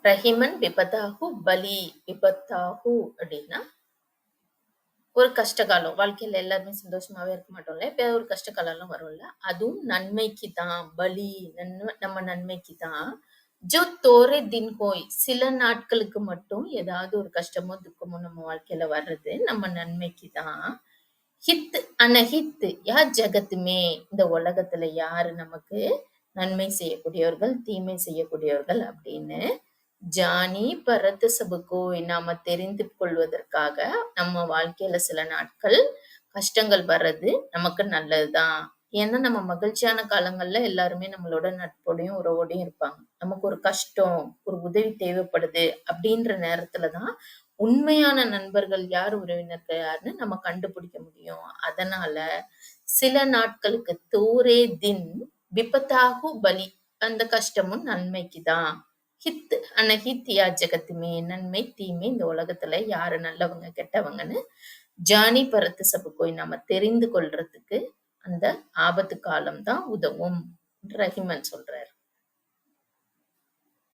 ரஹிமன் விபத்தாஹு பலி. விபத்தாஹு அப்படின்னா ஒரு கஷ்ட காலம். வாழ்க்கையில எல்லாருமே சந்தோஷமாவே இருக்க மாட்டோம்ல. எப்பயாவது ஒரு கஷ்ட காலம்லாம் வரும்ல. அதுவும் நன்மைக்கு தான். பலி நம்ம நன்மைக்கு தான். ஜோ தோரே தின் ஹோய். சில நாட்களுக்கு மட்டும் ஏதாவது ஒரு கஷ்டமோ, துக்கமோ நம்ம வாழ்க்கையில வர்றது நம்ம நன்மைக்கு தான். ஹித் அனஹித் யா ஜகத்துமே. இந்த உலகத்துல யாரு நமக்கு நன்மை செய்யக்கூடியவர்கள், தீமை செய்யக்கூடியவர்கள் அப்படின்னு ஜானி பரத் சபுகோய் நாம தெரிந்து கொள்வதற்காக நம்ம வாழ்க்கையில சில நாட்கள் கஷ்டங்கள் வர்றது நமக்கு நல்லதுதான். ஏன்னா நம்ம மகிழ்ச்சியான காலங்கள்ல எல்லாருமே நம்மளோட நட்போடையும் உறவோடையும் இருப்பாங்க. நமக்கு ஒரு கஷ்டம், ஒரு உதவி தேவைப்படுது அப்படின்ற நேரத்துலதான் உண்மையான நண்பர்கள் யார், உறவினர்கள் யாருன்னு நம்ம கண்டுபிடிக்க முடியும். அதனால சில நாட்களுக்கு தோரே தின் விபத்தாகு பலி. அந்த கஷ்டமும் நன்மைக்குதான். ஹித் அனஹித் யா ஜகத்துமே. நன்மை தீமை இந்த உலகத்துல யாரு நல்லவங்க கெட்டவங்கன்னு ஜானி பரத்து சபுக்கோய் நாம தெரிந்து கொள்றதுக்கு அந்த ஆபத்து காலம் தான் உதவும். ரஹிமன் சொல்றாரு.